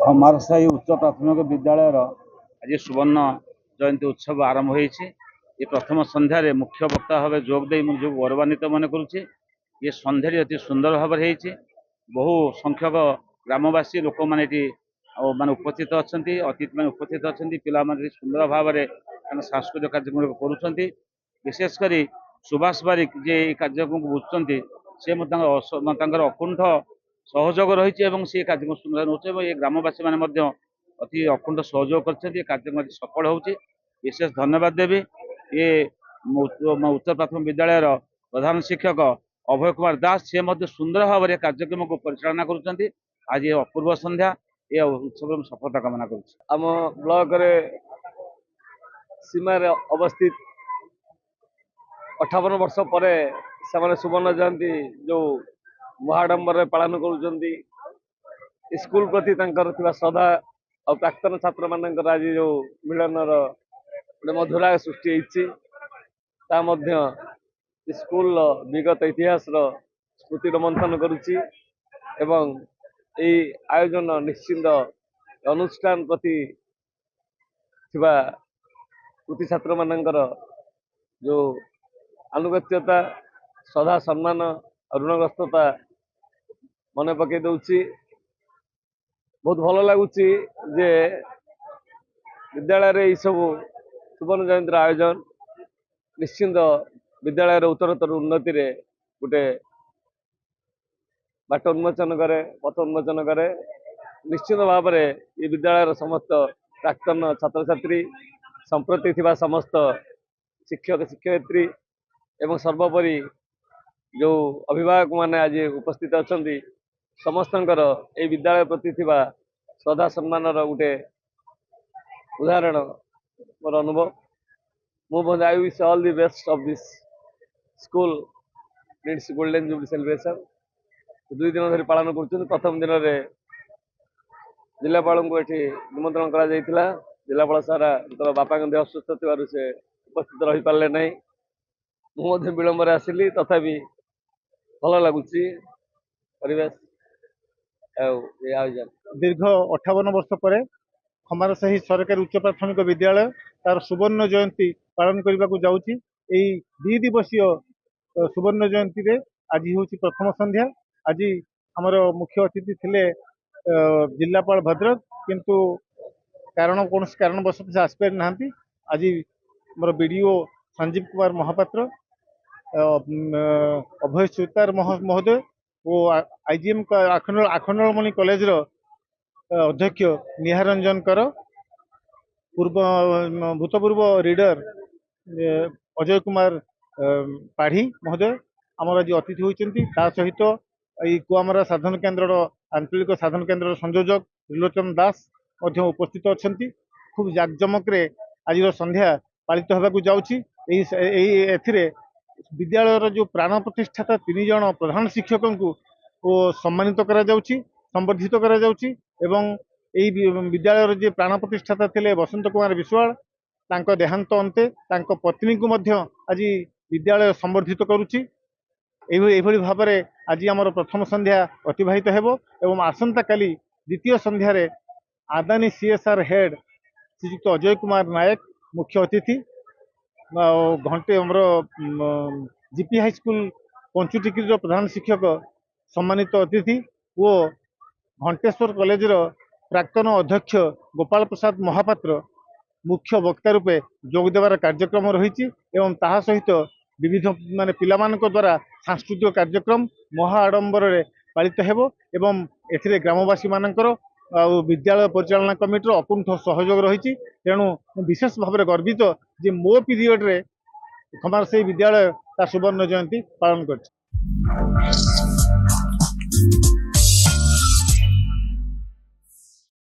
खमारसाही उच्च प्राथमिक विद्यालय आज सुवर्ण जयंती उत्सव आरंभ होती। ये प्रथम संध्यार मुख्य वक्ता भाव जोगदे मुझे गौरवान्वित मन करुचे। ये संध्यारी अति सुंदर भाव बहु संख्यक ग्रामवासी लोक मैंने माने उपस्थित अच्छा अतिथि मैंने उपस्थित अच्छा पिला सुंदर भाव में सांस्कृतिक कार्यक्रम करुँच। विशेषकर सुभाष बारिक जे कार्यक्रम को बुझुंट से अकुंठ सहयोग रही से कार्यक्रम सुंदर नौ ये ग्रामवासी मैंने अति अकुंठ सहयोग कर कार्यक्रम सफल हो। विशेष धन्यवाद देवी ये उत्तर प्राथमिक विद्यालय प्रधान शिक्षक अभय कुमार दास से सुंदर भाव में कार्यक्रम को परिचालना करुँच। आज ये अपूर्व संध्या ये उत्सव में सफलता कामना आम ब्लॉक रे सीमार अवस्थित 58 वर्ष पर से सुवर्ण जयंती जो महाडंबर पालन कर स्कूल प्रति श्रद्धा और प्राक्तन छात्र मान आज जो मिलन गोटे मधुरा सृष्टि स्कूल विगत इतिहास स्मृति मंथन करुच्ची एवं यही आयोजन निश्चिंत अनुष्ठान प्रति कृति छात्र मानकर जो आनुगत्यता श्रद्धा सम्मान ऋणग्रस्तता मन पकई दौची। बहुत भल लगुच जे विद्यालय रे सब सुवर्ण जयंती आयोजन निश्चिंत विद्यालय उत्तरोत्तर उन्नति रे गोटे बाट उन्मोचन करे पथ उन्मोचन करे। निश्चित भाव में ये विद्यालय समस्त प्राक्तन छात्र छात्री संप्रति थिबा समस्त शिक्षक शिक्षयित्री एवं सर्वोपरि जो अभिभावक माने आज उपस्थित अच्छा समस्त ये विद्यालय प्रति थिबा श्रद्धा सम्मान गोटे उदाहरण मोर अनुभव। मुझे I wish all the best of this school needs golden jubilee celebration 2 दिन धरी पालन कर। प्रथम दिन में जिलापाल को ये निमंत्रण करा जिलापाल सारा बापा देह असुस्थ थी से उपस्थित रही पारे ना। मुझे विलंब आसिली तथापि भल लगुच परिवेश आयोजन। दीर्घ 58 वर्ष पर खमारसाही सरकारी उच्च प्राथमिक विद्यालय तार सुवर्ण जयंती पालन करने को जाऊँगी। 2 दिवसीय सुवर्ण जयंती रे आज हूँ प्रथम संध्या। आज आमर मुख्य अतिथि थिले जिलापाल भद्रक किंतु कौन कारणवश से आसपार ना। आज मोर बीडीओ संजीव कुमार महापात्र अभय सुतार महोदय और आईजीएम आखंडमणि कॉलेज अध्यक्ष निहारंजन कर भूतपूर्व रीडर अजय कुमार पाढ़ी महोदय आमर आज अतिथि होती। सहित यही कुआमरा साधन केन्द्र आंचलिक साधन केन्द्र संयोजक त्रिलोचन दास उपस्थित अच्छा। खूब जाकजमक आज संध्या पालित होगा जाऊँगी। विद्यालय जो प्राण प्रतिष्ठाता 3 जन प्रधान शिक्षक को सम्मानित संबर्धित विद्यालय जे प्राण प्रतिष्ठाता थे बसंत कुमार विश्वाल देहांत अंते पत्नी को आज विद्यालय संबर्धित करुच्ची। भाव में आज आमर प्रथम संध्या अतिबाहित एवं आसंता काली द्वितीय संध्यारे आदानी सीएसआर हेड श्रीयुक्त अजय कुमार नायक मुख्य अतिथि घंटे आमर जीपी हाईस्कल पंचुटिक्री प्रधान शिक्षक सम्मानित अतिथि और घंटेश्वर कॉलेज प्राक्तन अध्यक्ष गोपाल प्रसाद महापात्र मुख्य वक्ता रूपे जोग देवार कार्यक्रम रही। सहित विविध माने पिलामान द्वारा सांस्कृतिक कार्यक्रम महा आडंबर पालित एवं एथिरे ग्रामवासी मानकर विद्यालय परिचालना कमिटी अकुंठ सहयोग रही। तेणु विशेष भाव में गर्वित जे मो पीरियड रे खमारसाही विद्यालय सुवर्ण जयंती पालन कर।